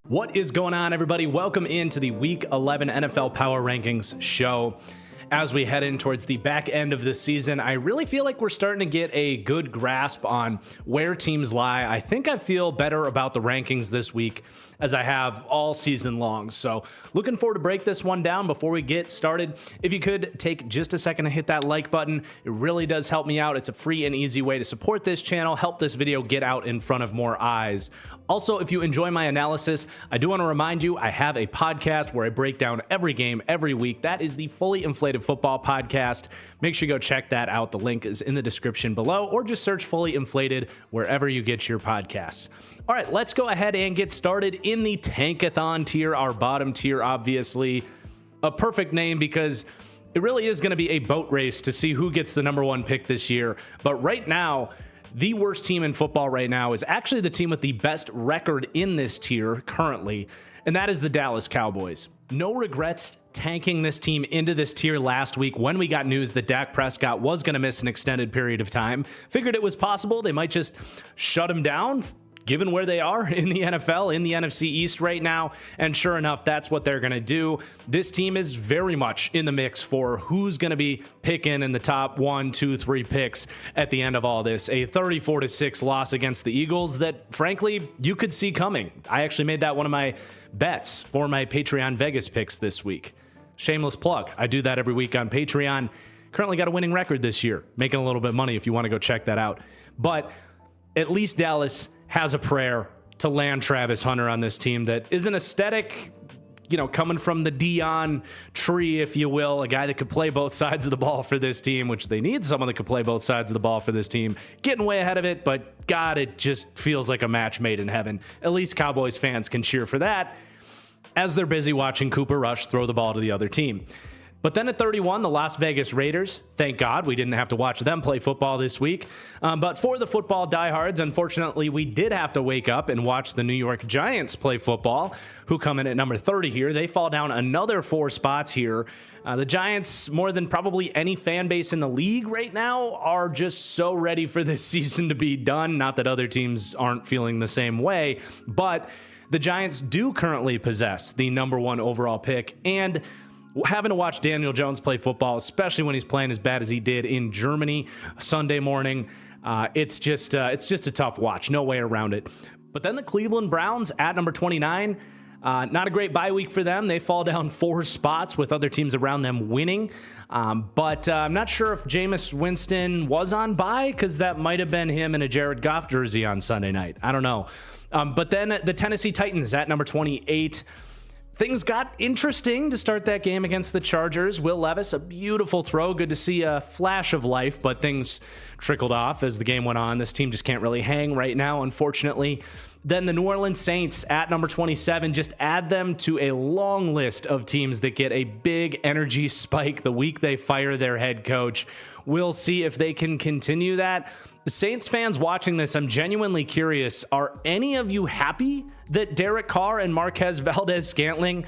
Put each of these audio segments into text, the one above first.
What is going on, everybody? Welcome into the Week 11 NFL Power Rankings show. As we head in towards the back end of the season, I really feel like we're starting to get a good grasp on where teams lie. I think I feel better about the rankings this week as I have all season long. So looking forward to break this one down. Before we get started, if you could take just a second to hit that like button, it really does help me out. It's a free and easy way to support this channel, help this video get out in front of more eyes. Also, if you enjoy my analysis, I do want to remind you, I have a podcast where I break down every game every week. That is the Fully Inflated Football Podcast. Make sure you go check that out. The link is in the description below, or just search Fully Inflated wherever you get your podcasts. All right, let's go ahead and get started in the Tankathon tier, our bottom tier, obviously. A perfect name because it really is going to be a boat race to see who gets the number one pick this year. But right now, the worst team in football right now is actually the team with the best record in this tier currently, and that is the Dallas Cowboys. No regrets tanking this team into this tier last week when we got news that Dak Prescott was going to miss an extended period of time. Figured it was possible they might just shut him down, given where they are in the NFL, in the NFC East right now. And sure enough, that's what they're going to do. This team is very much in the mix for who's going to be picking in the top 1, 2, 3 picks at the end of all this. A 34-6 loss against the Eagles that, frankly, you could see coming. I actually made that one of my bets for my Patreon Vegas picks this week. Shameless plug. I do that every week on Patreon. Currently got a winning record this year, making a little bit of money if you want to go check that out. But at least Dallas has a prayer to land Travis Hunter on this team that is an aesthetic, coming from the Dion tree, if you will, a guy that could play both sides of the ball for this team, which they need someone that could play both sides of the ball for this team. Getting way ahead of it, but God, it just feels like a match made in heaven. At least Cowboys fans can cheer for that as they're busy watching Cooper Rush throw the ball to the other team. But then at 31, the Las Vegas Raiders. Thank God we didn't have to watch them play football this week. But for the football diehards, unfortunately, we did have to wake up and watch the New York Giants play football, who come in at number 30 here. They fall down another 4 spots here. The Giants, more than probably any fan base in the league right now, are just so ready for this season to be done. Not that other teams aren't feeling the same way, but the Giants do currently possess the number 1 overall pick, and having to watch Daniel Jones play football, especially when he's playing as bad as he did in Germany Sunday morning, it's just a tough watch. No way around it. But then the Cleveland Browns at number 29, not a great bye week for them. They fall down 4 spots with other teams around them winning. But I'm not sure if Jameis Winston was on bye, because that might have been him in a Jared Goff jersey on Sunday night. I don't know. But then the Tennessee Titans at number 28. Things got interesting to start that game against the Chargers. Will Levis, a beautiful throw. Good to see a flash of life, but things trickled off as the game went on. This team just can't really hang right now, unfortunately. Then the New Orleans Saints at number 27. Just add them to a long list of teams that get a big energy spike the week they fire their head coach. We'll see if they can continue that. Saints fans watching this, I'm genuinely curious. Are any of you happy that Derek Carr and Marquez Valdez-Scantling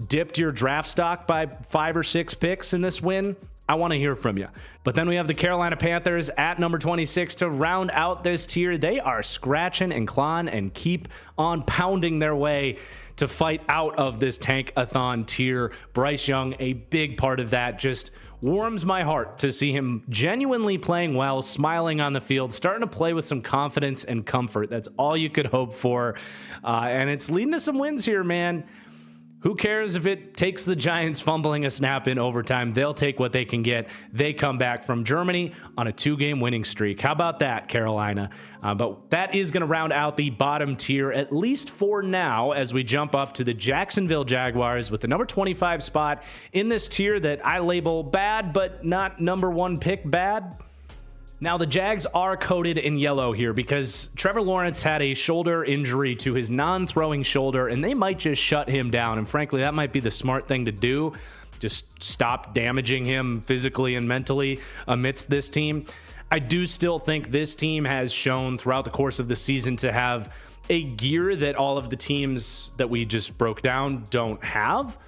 dipped your draft stock by 5 or 6 picks in this win? I want to hear from you. But then we have the Carolina Panthers at number 26 to round out this tier. They are scratching and clawing and keep on pounding their way to fight out of this Tankathon tier. Bryce Young, a big part of that. Just warms my heart to see him genuinely playing well, smiling on the field, starting to play with some confidence and comfort. That's all you could hope for. And it's leading to some wins here, man. Who cares if it takes the Giants fumbling a snap in overtime? They'll take what they can get. They come back from Germany on a 2-game winning streak. How about that, Carolina? But that is going to round out the bottom tier, at least for now, as we jump up to the Jacksonville Jaguars with the number 25 spot in this tier that I label bad, but not number 1 pick bad. Now, the Jags are coated in yellow here because Trevor Lawrence had a shoulder injury to his non-throwing shoulder, and they might just shut him down. And frankly, that might be the smart thing to do. Just stop damaging him physically and mentally amidst this team. I do still think this team has shown throughout the course of the season to have a gear that all of the teams that we just broke down don't have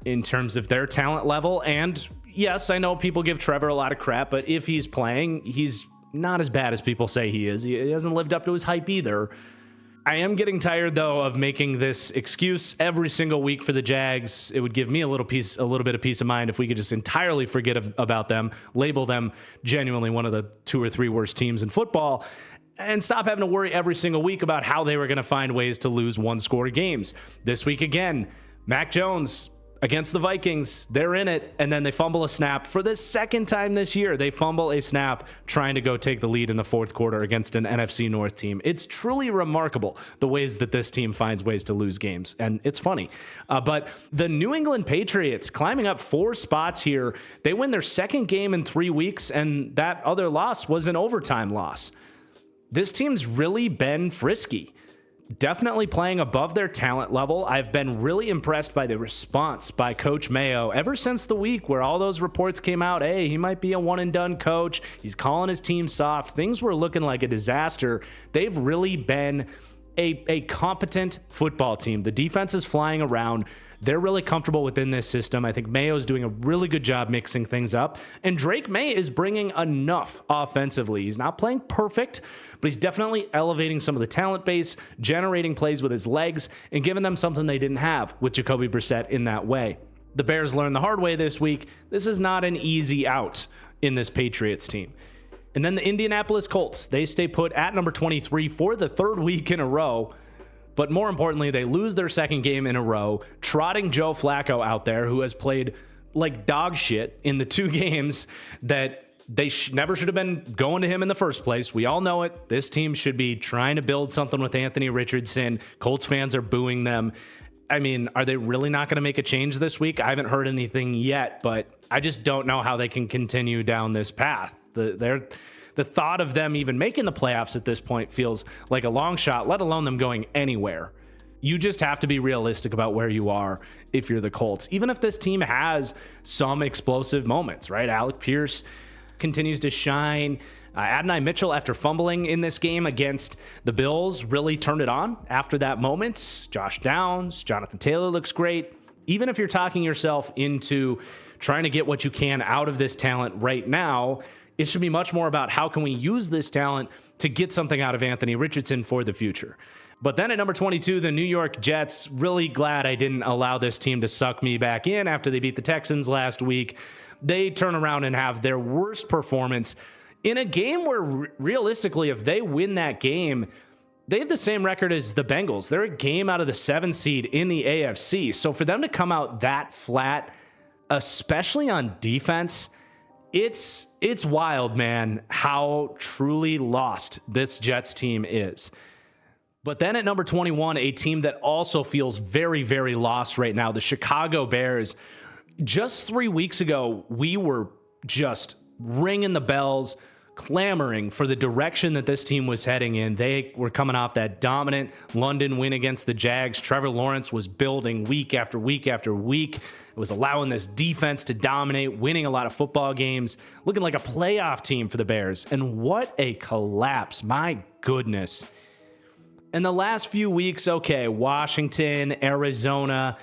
in terms of their talent level. And yes, I know people give Trevor a lot of crap, but if he's playing, he's not as bad as people say he is. He hasn't lived up to his hype either. I am getting tired, though, of making this excuse every single week for the Jags. It would give me a little bit of peace of mind if we could just entirely forget about them, label them genuinely one of the 2 or 3 worst teams in football, and stop having to worry every single week about how they were going to find ways to lose one-score games. This week again, Mac Jones against the Vikings, they're in it, and then they fumble a snap for the second time this year. They fumble a snap trying to go take the lead in the fourth quarter against an NFC North team. It's truly remarkable the ways that this team finds ways to lose games, and it's funny. But the New England Patriots climbing up 4 spots here. They win their second game in 3 weeks, and that other loss was an overtime loss. This team's really been frisky. Definitely playing above their talent level. I've been really impressed by the response by Coach Mayo ever since the week where all those reports came out. Hey, he might be a one-and-done coach. He's calling his team soft. Things were looking like a disaster. They've really been a competent football team. The defense is flying around. They're really comfortable within this system. I think Mayo's doing a really good job mixing things up. And Drake May is bringing enough offensively. He's not playing perfect, but he's definitely elevating some of the talent base, generating plays with his legs, and giving them something they didn't have with Jacoby Brissett in that way. The Bears learned the hard way this week. This is not an easy out in this Patriots team. And then the Indianapolis Colts, they stay put at number 23 for the 3rd week in a row. But more importantly, they lose their second game in a row, trotting Joe Flacco out there, who has played like dog shit in the 2 games that they never should have been going to him in the first place. We all know it. This team should be trying to build something with Anthony Richardson. Colts fans are booing them. I mean, are they really not going to make a change this week? I haven't heard anything yet, but I just don't know how they can continue down this path. The thought of them even making the playoffs at this point feels like a long shot, let alone them going anywhere. You just have to be realistic about where you are if you're the Colts. Even if this team has some explosive moments, right? Alec Pierce continues to shine. Adonai Mitchell, after fumbling in this game against the Bills, really turned it on after that moment. Josh Downs, Jonathan Taylor looks great. Even if you're talking yourself into trying to get what you can out of this talent right now, it should be much more about how can we use this talent to get something out of Anthony Richardson for the future. But then at number 22, the New York Jets. Really glad I didn't allow this team to suck me back in after they beat the Texans last week. They turn around and have their worst performance in a game where realistically, if they win that game, they have the same record as the Bengals. They're a game out of the 7th seed in the AFC. So for them to come out that flat, especially on defense, it's wild, man, how truly lost this Jets team is. But then at number 21, a team that also feels very, very lost right now, the Chicago Bears. Just 3 weeks ago, we were just ringing the bells, clamoring for the direction that this team was heading in. They were coming off that dominant London win against the Jags. Trevor Lawrence was building week after week after week. It was allowing this defense to dominate, winning a lot of football games, looking like a playoff team for the Bears. And what a collapse. My goodness. In the last few weeks, okay, Washington, Arizona,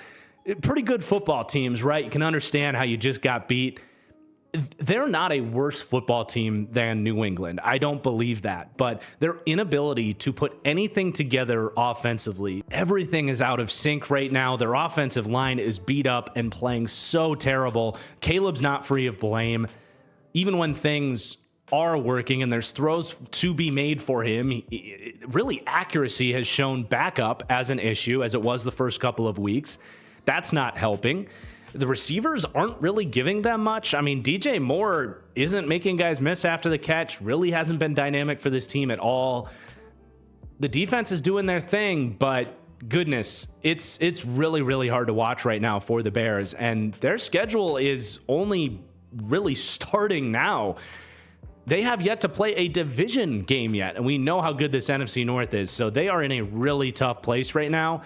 pretty good football teams, right? You can understand how you just got beat. They're not a worse football team than New England. I don't believe that. But their inability to put anything together offensively, everything is out of sync right now. Their offensive line is beat up and playing so terrible. Caleb's not free of blame. Even when things are working and there's throws to be made for him, really accuracy has shown back up as an issue, as it was the first couple of weeks. That's not helping. The receivers aren't really giving them much. I mean, DJ Moore isn't making guys miss after the catch, really hasn't been dynamic for this team at all. The defense is doing their thing, but goodness, it's really, really hard to watch right now for the Bears, and their schedule is only really starting now. They have yet to play a division game yet, and we know how good this NFC North is, so they are in a really tough place right now.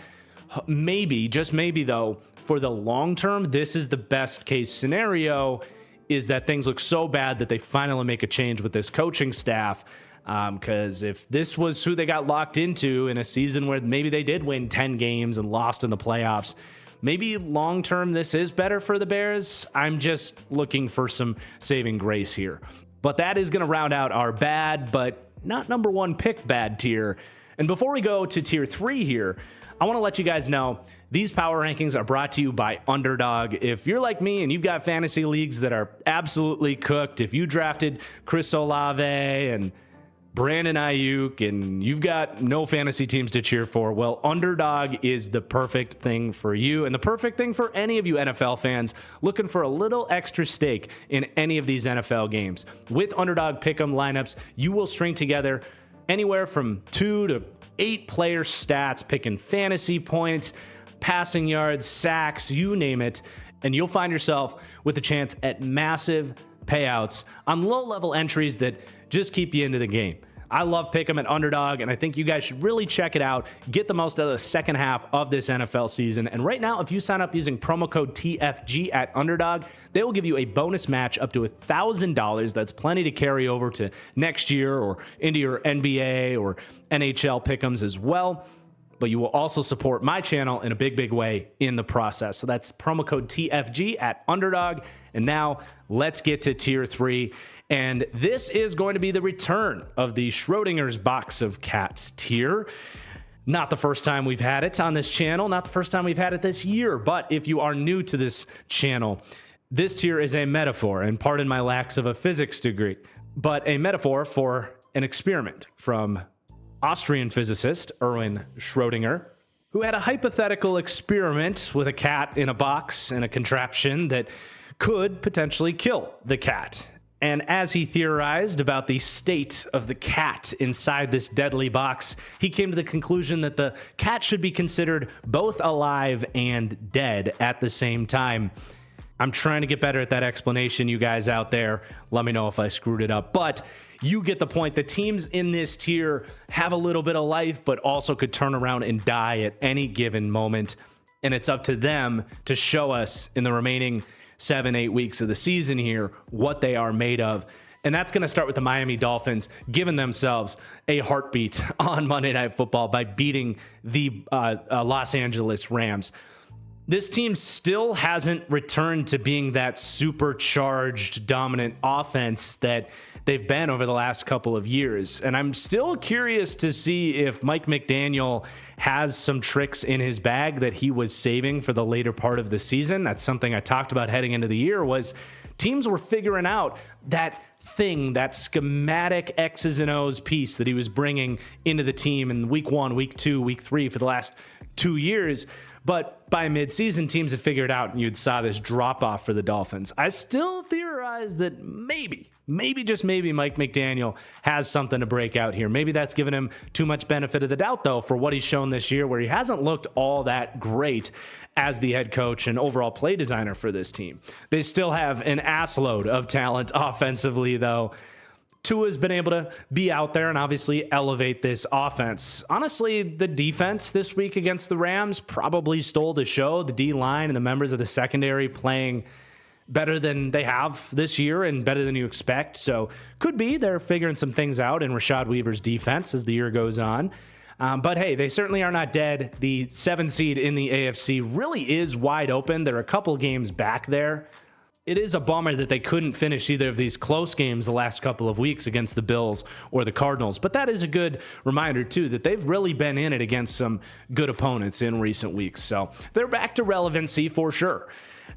Maybe, just maybe though, for the long term, this is the best case scenario, is that things look so bad that they finally make a change with this coaching staff. Because if this was who they got locked into in a season where maybe they did win 10 games and lost in the playoffs, maybe long term this is better for the Bears. I'm just looking for some saving grace here. But that is going to round out our bad, but not number one pick bad tier, And before we go to tier 3 here, I want to let you guys know these power rankings are brought to you by Underdog. If you're like me and you've got fantasy leagues that are absolutely cooked, if you drafted Chris Olave and Brandon Ayuk and you've got no fantasy teams to cheer for, well, Underdog is the perfect thing for you and the perfect thing for any of you NFL fans looking for a little extra stake in any of these NFL games. With Underdog Pick'em lineups, you will string together anywhere from 2 to 8 player stats, picking fantasy points, passing yards, sacks, you name it, and you'll find yourself with a chance at massive payouts on low-level entries that just keep you into the game. I love Pick'em at Underdog, and I think you guys should really check it out. Get the most out of the second half of this NFL season. And right now, if you sign up using promo code TFG at Underdog, they will give you a bonus match up to $1,000. That's plenty to carry over to next year or into your NBA or NHL Pick'ems as well. But you will also support my channel in a big, big way in the process. So that's promo code TFG at Underdog. And now let's get to tier 3. And this is going to be the return of the Schrödinger's box of cats tier. Not the first time we've had it on this channel, not the first time we've had it this year, but if you are new to this channel, this tier is a metaphor, and pardon my lacks of a physics degree, but a metaphor for an experiment from Austrian physicist Erwin Schrödinger, who had a hypothetical experiment with a cat in a box and a contraption that could potentially kill the cat. And as he theorized about the state of the cat inside this deadly box, he came to the conclusion that the cat should be considered both alive and dead at the same time. I'm trying to get better at that explanation, you guys out there. Let me know if I screwed it up. But you get the point. The teams in this tier have a little bit of life, but also could turn around and die at any given moment. And it's up to them to show us in the remaining 7-8 weeks of the season here what they are made of. And that's going to start with the Miami Dolphins giving themselves a heartbeat on Monday Night Football by beating the Los Angeles Rams. This team still hasn't returned to being that supercharged, dominant offense that they've been over the last couple of years. And I'm still curious to see if Mike McDaniel has some tricks in his bag that he was saving for the later part of the season. That's something I talked about heading into the year, was teams were figuring out that thing, that schematic X's and O's piece that he was bringing into the team in week 1, week 2, week 3 for the last 2 years. But by midseason, teams had figured out, and you'd saw this drop off for the Dolphins. I still theorize that maybe just maybe Mike McDaniel has something to break out here. Maybe that's given him too much benefit of the doubt, though, for what he's shown this year, where he hasn't looked all that great as the head coach and overall play designer for this team. They still have an assload of talent offensively, though. Tua's been able to be out there and obviously elevate this offense. Honestly, the defense this week against the Rams probably stole the show. The D-line and the members of the secondary playing better than they have this year and better than you expect. So could be they're figuring some things out in Rashad Weaver's defense as the year goes on. But hey, they certainly are not dead. The 7 seed in the AFC really is wide open. They're a couple games back there. It is a bummer that they couldn't finish either of these close games the last couple of weeks against the Bills or the Cardinals. But that is a good reminder, too, that they've really been in it against some good opponents in recent weeks. So they're back to relevancy for sure.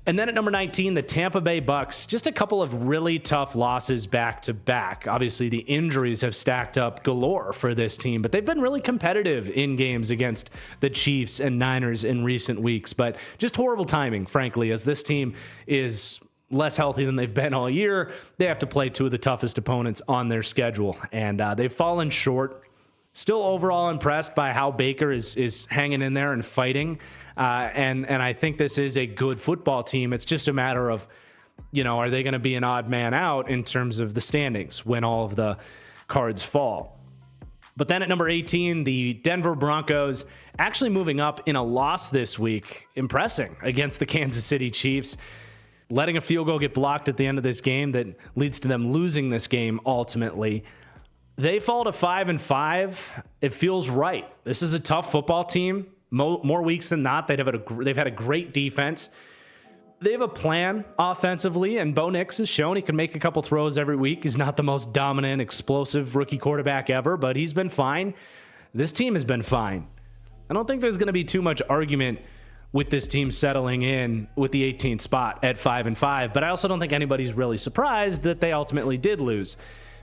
And then at number 19, the Tampa Bay Bucks, just a couple of really tough losses back to back. Obviously, the injuries have stacked up galore for this team, but they've been really competitive in games against the Chiefs and Niners in recent weeks. But just horrible timing, frankly, as this team is less healthy than they've been all year. They have to play 2 of the toughest opponents on their schedule, and they've fallen short. Still overall impressed by how Baker is hanging in there and fighting, and I think this is a good football team. It's just a matter of, are they going to be an odd man out in terms of the standings when all of the cards fall? But then at number 18, the Denver Broncos actually moving up in a loss this week, impressing against the Kansas City Chiefs, letting a field goal get blocked at the end of this game that leads to them losing this game ultimately. They fall to 5-5. It feels right. This is a tough football team. More weeks than not, they've had a great defense. They have a plan offensively, and Bo Nix has shown he can make a couple throws every week. He's not the most dominant, explosive rookie quarterback ever, but he's been fine. this team has been fine. I don't think there's going to be too much argument with this team settling in with the 18th spot at 5-5, but I also don't think anybody's really surprised that they ultimately did lose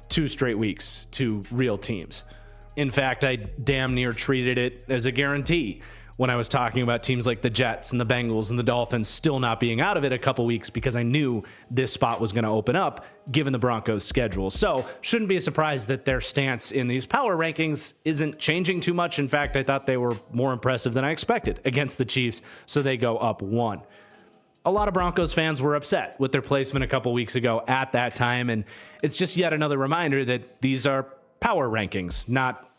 2 straight weeks to real teams. In fact, I damn near treated it as a guarantee when I was talking about teams like the Jets and the Bengals and the Dolphins still not being out of it a couple weeks, because I knew this spot was going to open up given the Broncos' schedule. So shouldn't be a surprise that their stance in these power rankings isn't changing too much. In fact, I thought they were more impressive than I expected against the Chiefs, so they go up 1. A lot of Broncos fans were upset with their placement a couple weeks ago at that time, and it's just yet another reminder that these are power rankings, not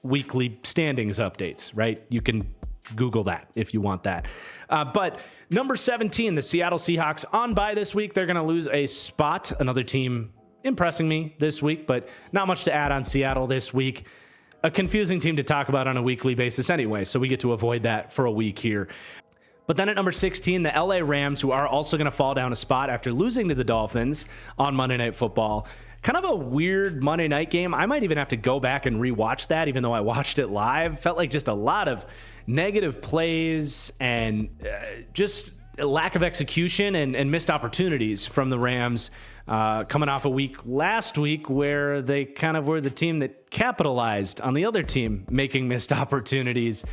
weekly standings updates, right? You can Google that if you want that. But number 17, the Seattle Seahawks on bye this week. They're going to lose a spot. Another team impressing me this week, but not much to add on Seattle this week. A confusing team to talk about on a weekly basis anyway, so we get to avoid that for a week here. But then at number 16, the LA Rams, who are also going to fall down a spot after losing to the Dolphins on Monday Night Football. Kind of a weird Monday night game. I might even have to go back and rewatch that, even though I watched it live. Felt like just a lot of negative plays and just a lack of execution and missed opportunities from the Rams, coming off a week last week where they kind of were the team that capitalized on the other team making missed opportunities.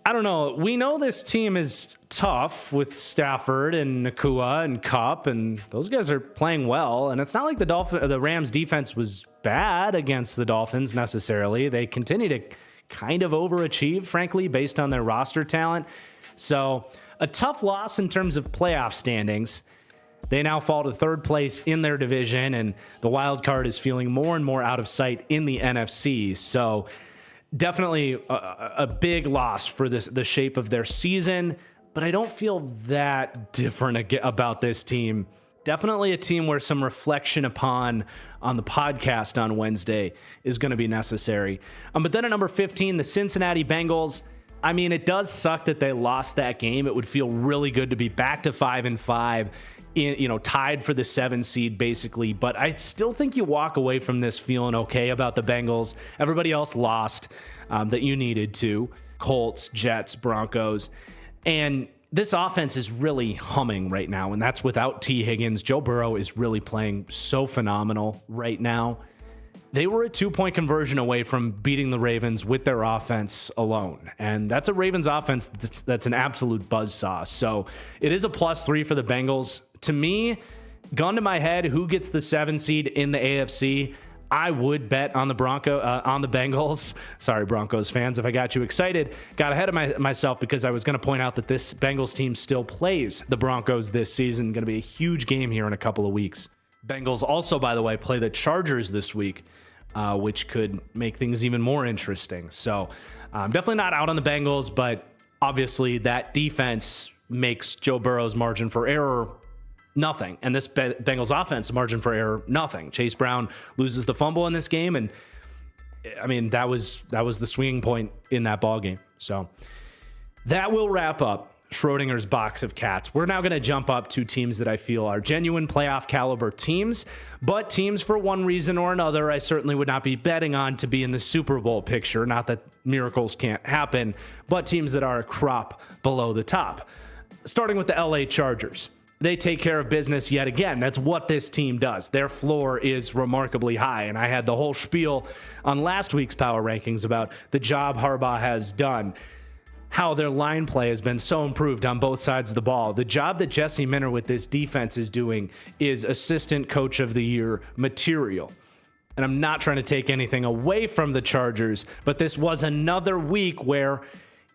I don't know. We know this team is tough with Stafford and Nakua and Kupp, and those guys are playing well. And it's not like the Rams defense was bad against the Dolphins necessarily. They continue to kind of overachieve, frankly, based on their roster talent. So a tough loss in terms of playoff standings. They now fall to 3rd place in their division, and the wild card is feeling more and more out of sight in the NFC. So definitely a big loss for the shape of their season, but I don't feel that different about this team. Definitely a team where some reflection upon on the podcast on Wednesday is going to be necessary. But then at number 15, the Cincinnati Bengals. I mean, it does suck that they lost that game. It would feel really good to be back to 5-5, tied for the 7 seed basically. But I still think you walk away from this feeling okay about the Bengals. Everybody else lost that you needed to. Colts, Jets, Broncos. And this offense is really humming right now, and that's without T. Higgins. Joe Burrow is really playing so phenomenal right now. They were a 2-point conversion away from beating the Ravens with their offense alone. And that's a Ravens offense that's an absolute buzzsaw. So it is a +3 for the Bengals. To me, gun to my head, who gets the 7 seed in the AFC? I would bet on the Bengals. Sorry, Broncos fans, if I got you excited. Got ahead of myself because I was going to point out that this Bengals team still plays the Broncos this season. Going to be a huge game here in a couple of weeks. Bengals also, by the way, play the Chargers this week, which could make things even more interesting. So I'm definitely not out on the Bengals, but obviously that defense makes Joe Burrow's margin for error nothing. And this Bengals offense margin for error, nothing. Chase Brown loses the fumble in this game. And I mean, that was the swinging point in that ball game. So that will wrap up Schrödinger's box of cats. We're now going to jump up to teams that I feel are genuine playoff caliber teams, but teams for one reason or another I certainly would not be betting on to be in the Super Bowl picture. Not that miracles can't happen, but teams that are a crop below the top. Starting with the LA Chargers. They take care of business yet again. That's what this team does. Their floor is remarkably high, and I had the whole spiel on last week's power rankings about the job Harbaugh has done, how their line play has been so improved on both sides of the ball. The job that Jesse Minter with this defense is doing is assistant coach of the year material. And I'm not trying to take anything away from the Chargers, but this was another week where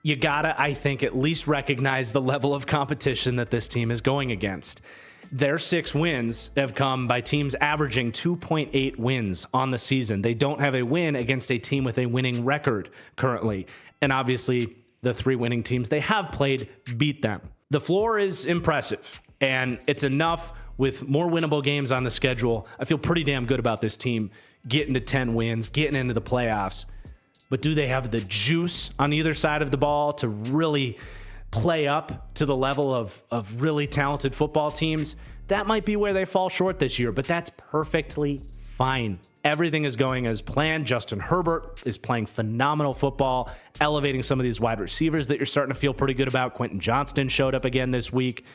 you gotta, I think, at least recognize the level of competition that this team is going against. Their 6 wins have come by teams averaging 2.8 wins on the season. They don't have a win against a team with a winning record currently. And obviously, the 3 winning teams they have played beat them. The floor is impressive, and it's enough with more winnable games on the schedule. I feel pretty damn good about this team getting to 10 wins, getting into the playoffs. But do they have the juice on either side of the ball to really play up to the level of really talented football teams? That might be where they fall short this year, but that's perfectly fine. Everything is going as planned. Justin Herbert is playing phenomenal football, elevating some of these wide receivers that you're starting to feel pretty good about. Quentin Johnston showed up again this week.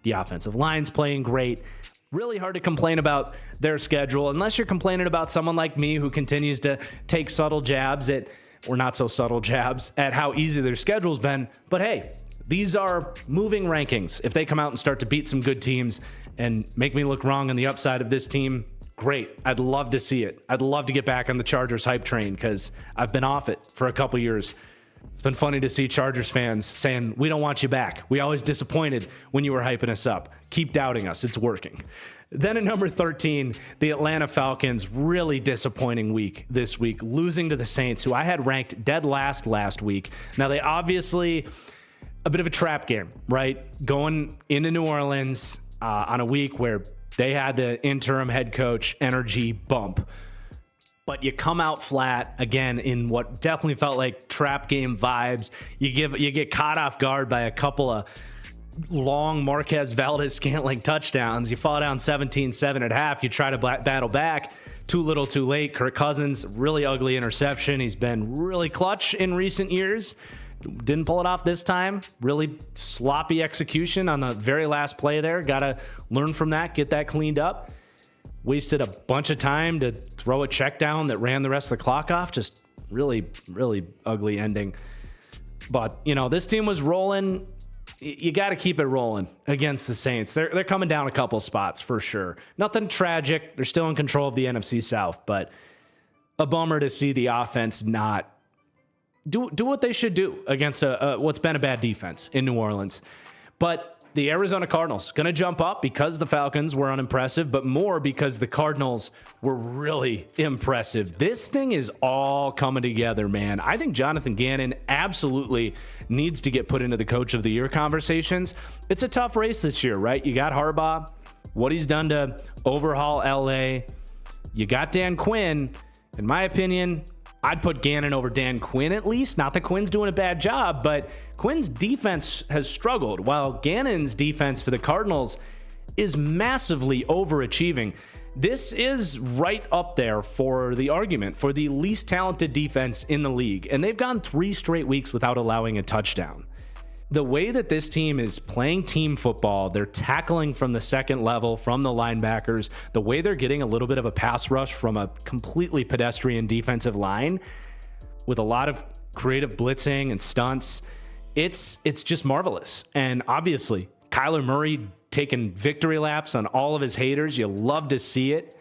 The offensive line's playing great. Really hard to complain about their schedule, unless you're complaining about someone like me who continues to take subtle jabs at, or not so subtle jabs, at how easy their schedule's been. But hey, these are moving rankings. If they come out and start to beat some good teams and make me look wrong on the upside of this team, great. I'd love to see it. I'd love to get back on the Chargers hype train because I've been off it for a couple years. It's been funny to see Chargers fans saying, we don't want you back. We always disappointed when you were hyping us up. Keep doubting us. It's working. Then at number 13, the Atlanta Falcons, really disappointing week this week, losing to the Saints, who I had ranked dead last week. Now, they obviously, a bit of a trap game, right? Going into New Orleans on a week where they had the interim head coach energy bump. But you come out flat again in what definitely felt like trap game vibes. You get caught off guard by a couple of long Marquez Valdes-Scantling touchdowns. You fall down 17-7 at half. You try to battle back. Too little, too late. Kirk Cousins, really ugly interception. He's been really clutch in recent years. Didn't pull it off this time. Really sloppy execution on the very last play there. Got to learn from that, get that cleaned up. Wasted a bunch of time to throw a check down that ran the rest of the clock off. Just really, really ugly ending. But, you know, this team was rolling. You got to keep it rolling against the Saints. They're coming down a couple spots for sure. Nothing tragic. They're still in control of the NFC South, but a bummer to see the offense not do what they should do against what's been a bad defense in New Orleans. But the Arizona Cardinals going to jump up because the Falcons were unimpressive, but more because the Cardinals were really impressive. This thing is all coming together, man. I think Jonathan Gannon absolutely needs to get put into the Coach of the Year conversations. It's a tough race this year, right? You got Harbaugh, what he's done to overhaul LA. You got Dan Quinn. In my opinion, I'd put Gannon over Dan Quinn at least. Not that Quinn's doing a bad job, but Quinn's defense has struggled, while Gannon's defense for the Cardinals is massively overachieving. This is right up there for the argument for the least talented defense in the league, and they've gone 3 straight weeks without allowing a touchdown. The way that this team is playing team football, they're tackling from the second level, from the linebackers, the way they're getting a little bit of a pass rush from a completely pedestrian defensive line with a lot of creative blitzing and stunts, it's just marvelous. And obviously, Kyler Murray taking victory laps on all of his haters. You love to see it.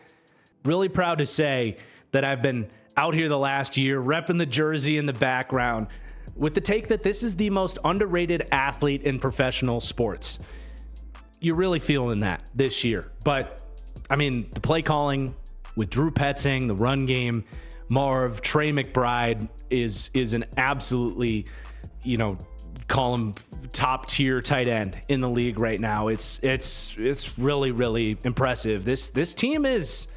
Really proud to say that I've been out here the last year, repping the jersey in the background, with the take that this is the most underrated athlete in professional sports. You're really feeling that this year. But, I mean, the play calling with Drew Petzing, the run game, Marv, Trey McBride is an absolutely, call him top tier tight end in the league right now. It's really, really impressive. This team is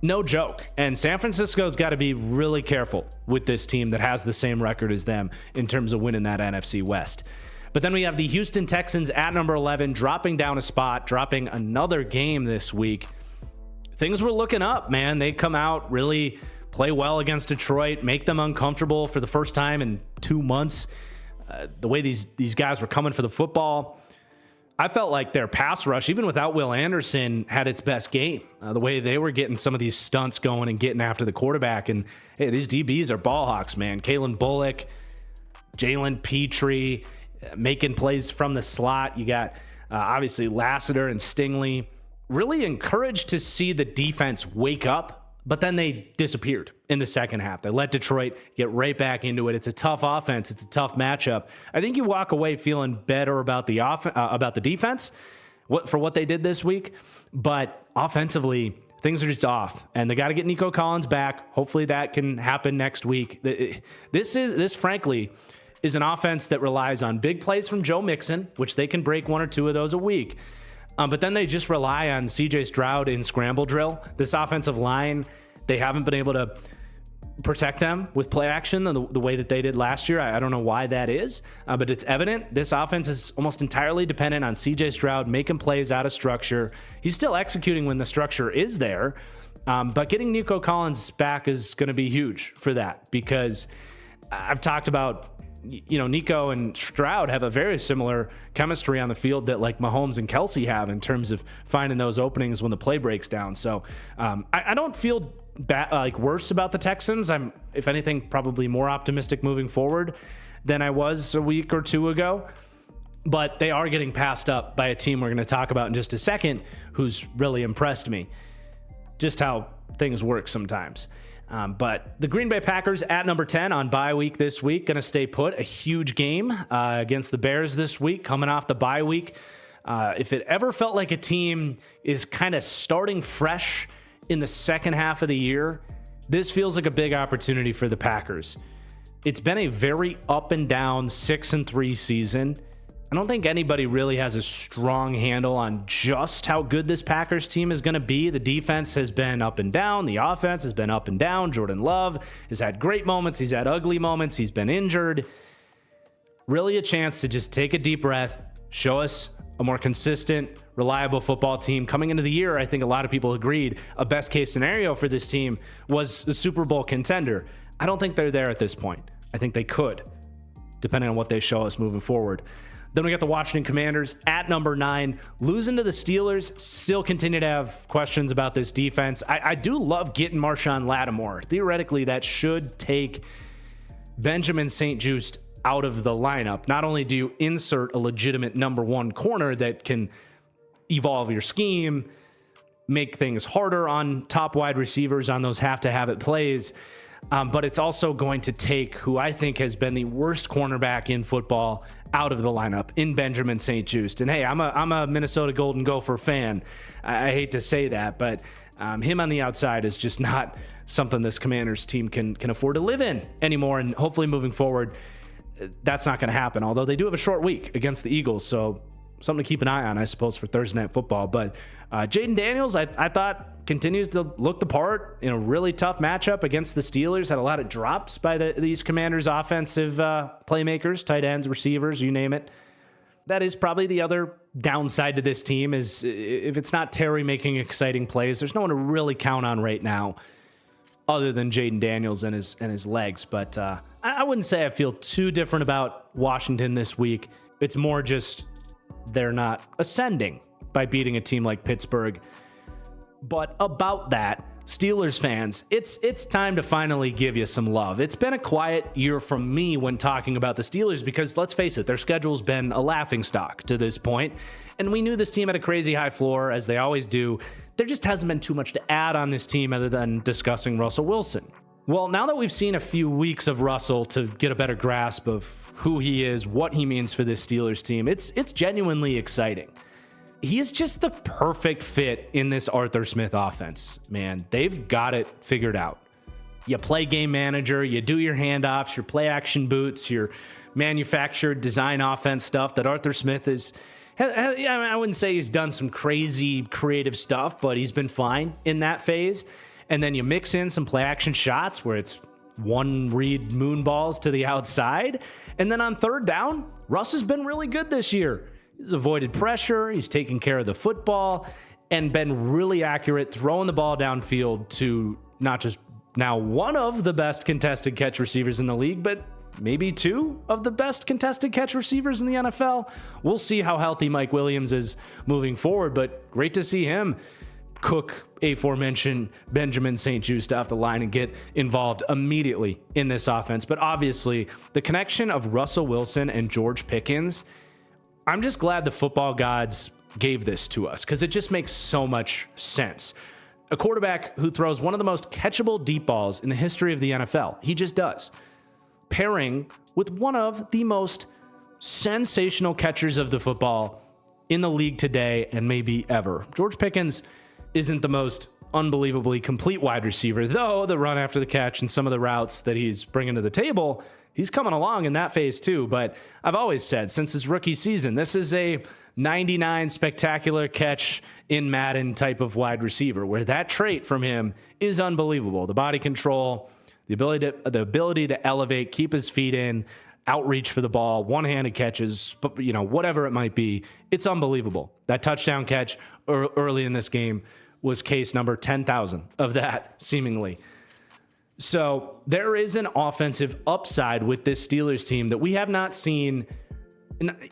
no joke. And San Francisco's got to be really careful with this team that has the same record as them in terms of winning that NFC West. But then we have the Houston Texans at number 11, dropping down a spot, dropping another game this week. Things were looking up, man. They come out, really play well against Detroit, make them uncomfortable for the first time in 2 months. The way these guys were coming for the football, I felt like their pass rush, even without Will Anderson, had its best game. The way they were getting some of these stunts going and getting after the quarterback. And hey, these DBs are ball hawks, man. Kalen Bullock, Jalen Petrie, making plays from the slot. You got obviously Lassiter and Stingley. Really encouraged to see the defense wake up, but then they disappeared in the second half. They let Detroit get right back into it. It's a tough offense. It's a tough matchup. I think you walk away feeling better about the defense for what they did this week, but offensively, things are just off, and they got to get Nico Collins back. Hopefully that can happen next week. This frankly is an offense that relies on big plays from Joe Mixon, which they can break 1 or 2 of those a week. But then they just rely on C.J. Stroud in scramble drill. This offensive line, they haven't been able to protect them with play action the way that they did last year. I don't know why that is, but it's evident. This offense is almost entirely dependent on C.J. Stroud making plays out of structure. He's still executing when the structure is there, But getting Nico Collins back is going to be huge for that, because I've talked about, Nico and Stroud have a very similar chemistry on the field that like Mahomes and Kelsey have in terms of finding those openings when the play breaks down. So I don't feel worse about the Texans. I'm, if anything, probably more optimistic moving forward than I was a week or two ago. But they are getting passed up by a team we're going to talk about in just a second, who's really impressed me. Just how things work sometimes. But the Green Bay Packers at number 10 on bye week this week, going to stay put. A huge game against the Bears this week, coming off the bye week. If it ever felt like a team is kind of starting fresh in the second half of the year, this feels like a big opportunity for the Packers. It's been a very up and down 6-3 season. I don't think anybody really has a strong handle on just how good this Packers team is going to be. The defense has been up and down. The offense has been up and down. Jordan Love has had great moments. He's had ugly moments. He's been injured. Really a chance to just take a deep breath, show us a more consistent, reliable football team. Coming into the year, I think a lot of people agreed a best case scenario for this team was a Super Bowl contender. I don't think they're there at this point. I think they could, depending on what they show us moving forward. Then we got the Washington Commanders at number 9, losing to the Steelers. Still continue to have questions about this defense. I do love getting Marshawn Lattimore. Theoretically, that should take Benjamin St-Juste out of the lineup. Not only do you insert a legitimate number 1 corner that can evolve your scheme, make things harder on top wide receivers on those have-to-have-it plays, but it's also going to take who I think has been the worst cornerback in football out of the lineup in Benjamin St-Juste. And hey, I'm a Minnesota Golden Gopher fan. I hate to say that, but him on the outside is just not something this Commanders team can afford to live in anymore. And hopefully moving forward, that's not going to happen. Although they do have a short week against the Eagles, so something to keep an eye on, I suppose, for Thursday Night Football. But Jaden Daniels, I thought, continues to look the part in a really tough matchup against the Steelers. Had a lot of drops by these Commanders' offensive playmakers, tight ends, receivers, you name it. That is probably the other downside to this team, is if it's not Terry making exciting plays, there's no one to really count on right now other than Jaden Daniels and his legs. But I wouldn't say I feel too different about Washington this week. It's more just they're not ascending by beating a team like Pittsburgh. But about that, Steelers fans, it's time to finally give you some love. It's been a quiet year from me when talking about the Steelers because, let's face it, their schedule's been a laughingstock to this point, and we knew this team had a crazy high floor, as they always do. There just hasn't been too much to add on this team other than discussing Russell Wilson. Well, now that we've seen a few weeks of Russell to get a better grasp of who he is, what he means for this Steelers team, it's genuinely exciting. He is just the perfect fit in this Arthur Smith offense, man. They've got it figured out. You play game manager, you do your handoffs, your play action boots, your manufactured design offense stuff that Arthur Smith I wouldn't say he's done some crazy creative stuff, but he's been fine in that phase. And then you mix in some play action shots where it's one read moon balls to the outside. And then on third down, Russ has been really good this year. He's avoided pressure, he's taken care of the football, and been really accurate throwing the ball downfield to not just now one of the best contested catch receivers in the league, but maybe two of the best contested catch receivers in the NFL. We'll see how healthy Mike Williams is moving forward, but great to see him cook aforementioned Benjamin St-Juste off the line and get involved immediately in this offense. But obviously, the connection of Russell Wilson and George Pickens, I'm just glad the football gods gave this to us because it just makes so much sense. A quarterback who throws one of the most catchable deep balls in the history of the NFL. He just does. Pairing with one of the most sensational catchers of the football in the league today and maybe ever. George Pickens isn't the most unbelievably complete wide receiver, though the run after the catch and some of the routes that he's bringing to the table, he's coming along in that phase too. But I've always said since his rookie season, this is a 99 spectacular catch in Madden type of wide receiver, where that trait from him is unbelievable. The body control, the ability to elevate, keep his feet in, outreach for the ball, one-handed catches, but whatever it might be, it's unbelievable. That touchdown catch early in this game was case number 10,000 of that, seemingly. So there is an offensive upside with this Steelers team that we have not seen.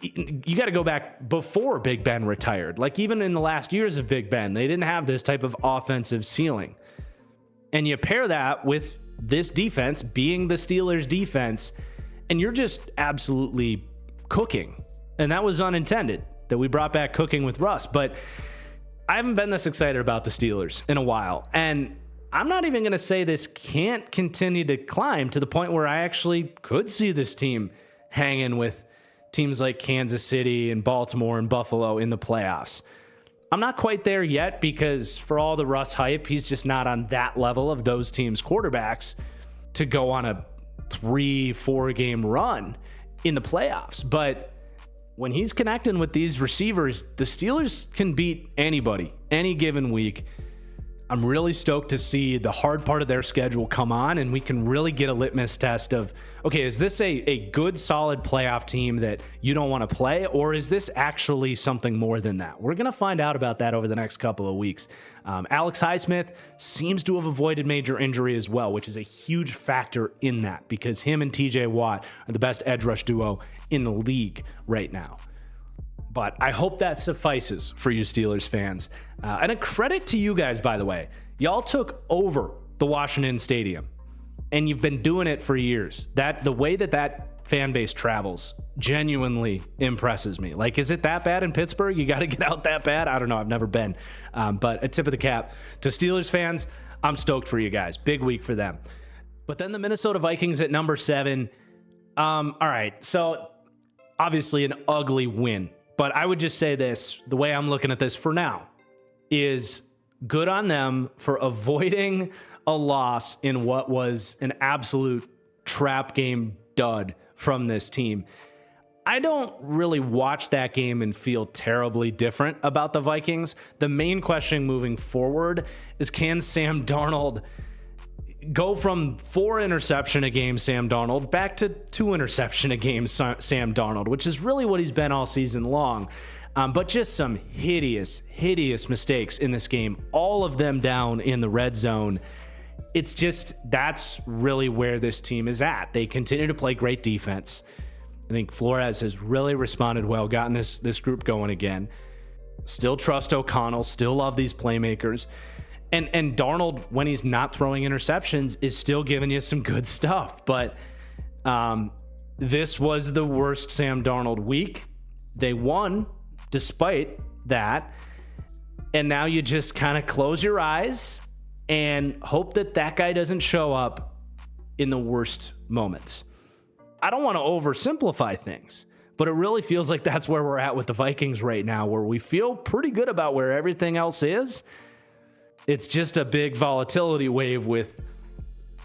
You got to go back before Big Ben retired. Like even in the last years of Big Ben, they didn't have this type of offensive ceiling. And you pair that with this defense being the Steelers defense, and you're just absolutely cooking. And that was unintended that we brought back cooking with Russ. But I haven't been this excited about the Steelers in a while. And I'm not even going to say this can't continue to climb to the point where I actually could see this team hanging with teams like Kansas City and Baltimore and Buffalo in the playoffs. I'm not quite there yet because for all the Russ hype, he's just not on that level of those teams' quarterbacks to go on a 3-4 game run in the playoffs. But when he's connecting with these receivers, the Steelers can beat anybody any given week. I'm really stoked to see the hard part of their schedule come on, and we can really get a litmus test of, okay, is this a good, solid playoff team that you don't want to play, or is this actually something more than that? We're going to find out about that over the next couple of weeks. Alex Highsmith seems to have avoided major injury as well, which is a huge factor in that because him and TJ Watt are the best edge rush duo in the league right now. But I hope that suffices for you Steelers fans. And a credit to you guys, by the way. Y'all took over the Washington Stadium, and you've been doing it for years. The way that fan base travels genuinely impresses me. Like, is it that bad in Pittsburgh? You got to get out that bad? I don't know. I've never been. But a tip of the cap to Steelers fans. I'm stoked for you guys. Big week for them. But then the Minnesota Vikings at number 7. All right. So obviously an ugly win. But I would just say this, the way I'm looking at this for now is good on them for avoiding a loss in what was an absolute trap game dud from this team. I don't really watch that game and feel terribly different about the Vikings. The main question moving forward is, can Sam Darnold go from 4 interception a game Sam Darnold back to 2 interception a game Sam Darnold, which is really what he's been all season long. But just some hideous mistakes in this game, all of them down in the red zone. It's just, that's really where this team is at. They continue to play great defense. I think Flores has really responded well, gotten this group going again. Still trust O'Connell, still love these playmakers. And Darnold, when he's not throwing interceptions, is still giving you some good stuff. But this was the worst Sam Darnold week. They won despite that. And now you just kind of close your eyes and hope that guy doesn't show up in the worst moments. I don't want to oversimplify things, but it really feels like that's where we're at with the Vikings right now, where we feel pretty good about where everything else is. It's just a big volatility wave with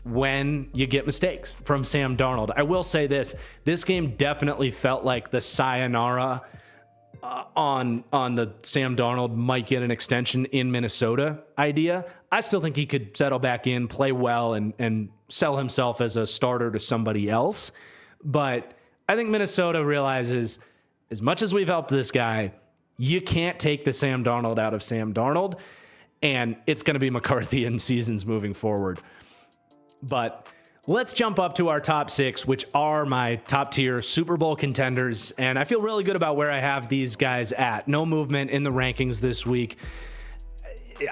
when you get mistakes from Sam Darnold. I will say this game definitely felt like the sayonara on the Sam Darnold might get an extension in Minnesota idea. I still think he could settle back in, play well, and sell himself as a starter to somebody else. But I think Minnesota realizes, as much as we've helped this guy, you can't take the Sam Darnold out of Sam Darnold. And it's going to be McCarthy in seasons moving forward. But let's jump up to our top 6, which are my top tier Super Bowl contenders. And I feel really good about where I have these guys at. No movement in the rankings this week.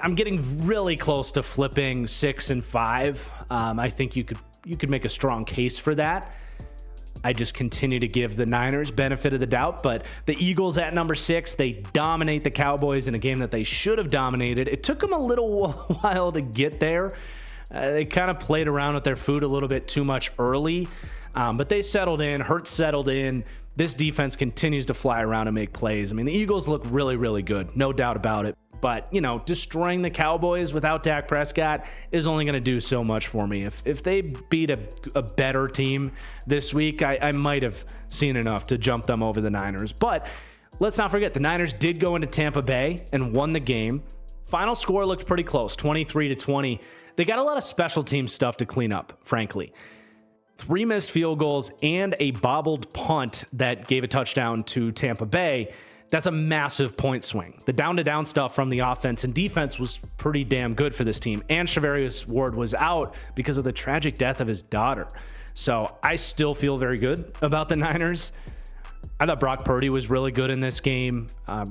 I'm getting really close to flipping 6 and 5. I think you could make a strong case for that. I just continue to give the Niners benefit of the doubt, but the Eagles at number 6, they dominate the Cowboys in a game that they should have dominated. It took them a little while to get there. They kind of played around with their food a little bit too much early, but they settled in. Hurts settled in. This defense continues to fly around and make plays. I mean, the Eagles look really, really good, no doubt about it. But, destroying the Cowboys without Dak Prescott is only going to do so much for me. If they beat a better team this week, I might have seen enough to jump them over the Niners. But let's not forget, the Niners did go into Tampa Bay and won the game. Final score looked pretty close, 23-20. They got a lot of special team stuff to clean up, frankly. 3 missed field goals and a bobbled punt that gave a touchdown to Tampa Bay. That's a massive point swing. The down-to-down stuff from the offense and defense was pretty damn good for this team. And Charvarius Ward was out because of the tragic death of his daughter. So I still feel very good about the Niners. I thought Brock Purdy was really good in this game.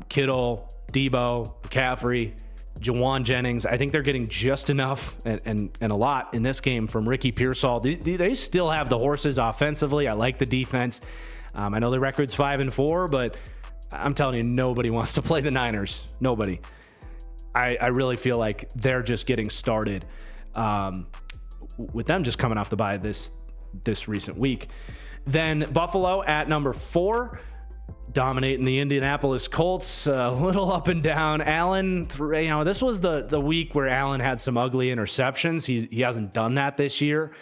Kittle, Debo, McCaffrey, Jawan Jennings. I think they're getting just enough and a lot in this game from Ricky Pearsall. They still have the horses offensively. I like the defense. I know the record's 5-4, but I'm telling you, nobody wants to play the Niners. Nobody. I really feel like they're just getting started with them just coming off the bye this recent week. Then Buffalo at number 4, dominating the Indianapolis Colts. A little up and down. Allen, this was the week where Allen had some ugly interceptions. He hasn't done that this year.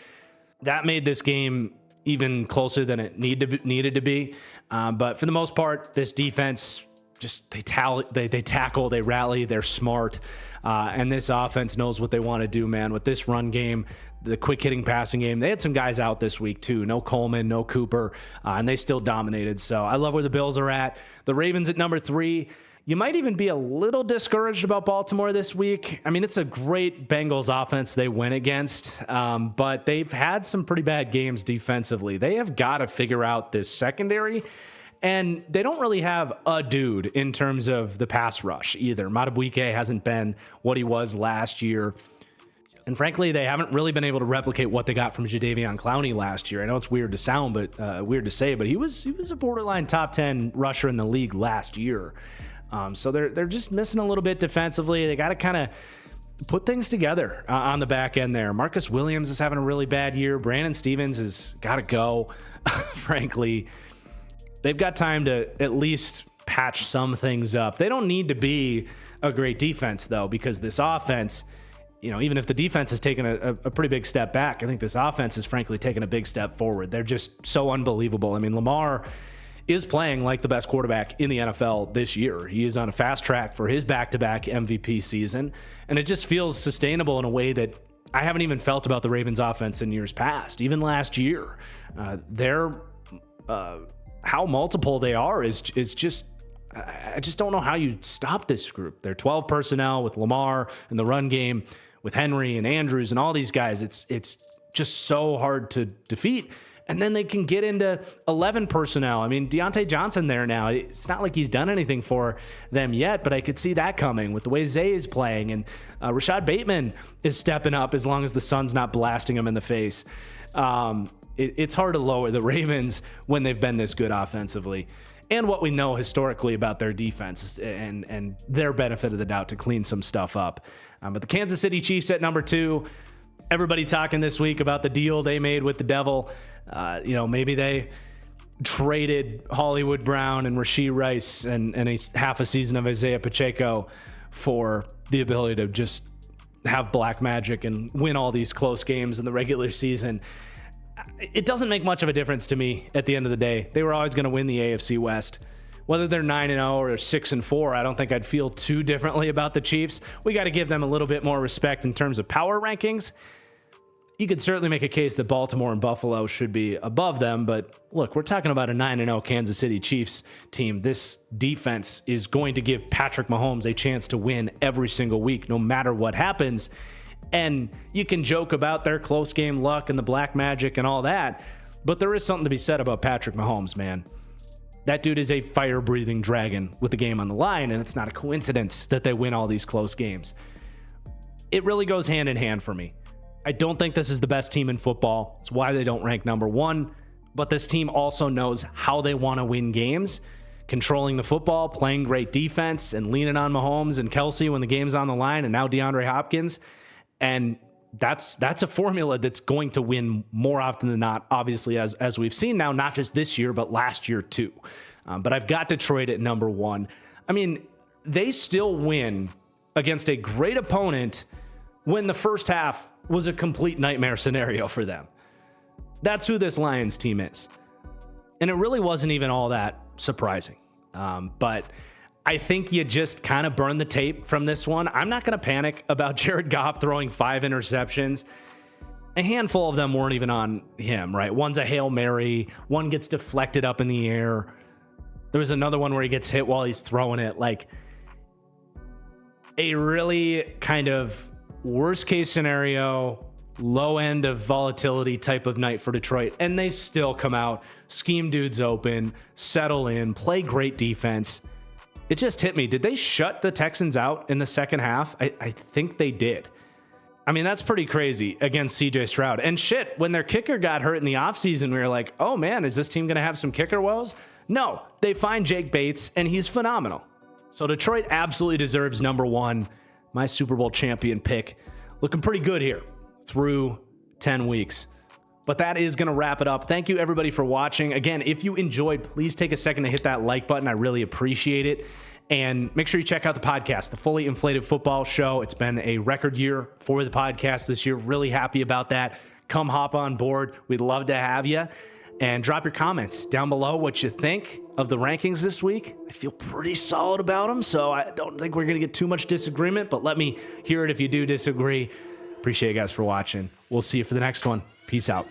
That made this game even closer than it needed to be. But for the most part, this defense just they tackle, they rally, they're smart, and this offense knows what they want to do, man. With this run game, the quick hitting passing game, they had some guys out this week too. No Coleman, no Cooper, and they still dominated. So I love where the Bills are at. The Ravens at number 3. You might even be a little discouraged about Baltimore this week. I mean, it's a great Bengals offense they went against, but they've had some pretty bad games defensively. They have got to figure out this secondary, and they don't really have a dude in terms of the pass rush either. Madubuike hasn't been what he was last year. And frankly, they haven't really been able to replicate what they got from Jadeveon Clowney last year. I know it's weird to say, but he was a borderline top 10 rusher in the league last year. So they're just missing a little bit defensively. They got to kind of put things together on the back end there. Marcus Williams is having a really bad year. Brandon Stevens has got to go. Frankly, they've got time to at least patch some things up. They don't need to be a great defense, though, because this offense, even if the defense has taken a pretty big step back, I think this offense has frankly taken a big step forward. They're just so unbelievable. I mean, Lamar is playing like the best quarterback in the NFL this year. He is on a fast track for his back-to-back MVP season, and it just feels sustainable in a way that I haven't even felt about the Ravens offense in years past. Even last year, how multiple they are is just, I just don't know how you stop this group. They're 12 personnel with Lamar and the run game with Henry and Andrews and all these guys. It's just so hard to defeat. And then they can get into 11 personnel. I mean, Deontay Johnson there now. It's not like he's done anything for them yet, but I could see that coming with the way Zay is playing. And Rashad Bateman is stepping up as long as the sun's not blasting him in the face. It's hard to lower the Ravens when they've been this good offensively. And what we know historically about their defense and their benefit of the doubt to clean some stuff up. But the Kansas City Chiefs at number 2. Everybody talking this week about the deal they made with the devil. Maybe they traded Hollywood Brown and Rashee Rice and half a season of Isaiah Pacheco for the ability to just have black magic and win all these close games in the regular season. It doesn't make much of a difference to me at the end of the day. They were always going to win the AFC West. Whether they're 9-0 or 6-4, I don't think I'd feel too differently about the Chiefs. We got to give them a little bit more respect in terms of power rankings. You could certainly make a case that Baltimore and Buffalo should be above them, but look, we're talking about a 9-0 Kansas City Chiefs team. This defense is going to give Patrick Mahomes a chance to win every single week, no matter what happens. And you can joke about their close game luck and the black magic and all that, but there is something to be said about Patrick Mahomes, man. That dude is a fire-breathing dragon with the game on the line, and it's not a coincidence that they win all these close games. It really goes hand in hand for me. I don't think this is the best team in football. It's why they don't rank number 1. But this team also knows how they want to win games, controlling the football, playing great defense, and leaning on Mahomes and Kelsey when the game's on the line, and now DeAndre Hopkins. And that's a formula that's going to win more often than not, obviously, as we've seen now, not just this year, but last year too. But I've got Detroit at number 1. I mean, they still win against a great opponent when the first half was a complete nightmare scenario for them. That's who this Lions team is. And it really wasn't even all that surprising. But I think you just kind of burn the tape from this one. I'm not going to panic about Jared Goff throwing 5 interceptions. A handful of them weren't even on him, right? One's a Hail Mary. One gets deflected up in the air. There was another one where he gets hit while he's throwing it. Like a really kind of worst case scenario, low end of volatility type of night for Detroit. And they still come out, scheme dudes open, settle in, play great defense. It just hit me. Did they shut the Texans out in the second half? I think they did. I mean, that's pretty crazy against CJ Stroud. And shit, when their kicker got hurt in the offseason, we were like, oh man, is this team going to have some kicker woes? No, they find Jake Bates, and he's phenomenal. So Detroit absolutely deserves number one, my Super Bowl champion pick. Looking pretty good here through 10 weeks. But that is going to wrap it up. Thank you, everybody, for watching. Again, if you enjoyed, please take a second to hit that like button. I really appreciate it. And make sure you check out the podcast, the Fully Inflated Football Show. It's been a record year for the podcast this year. Really happy about that. Come hop on board. We'd love to have you. And drop your comments down below what you think of the rankings this week. I feel pretty solid about them, so I don't think we're going to get too much disagreement, but let me hear it if you do disagree. Appreciate you guys for watching. We'll see you for the next one. Peace out.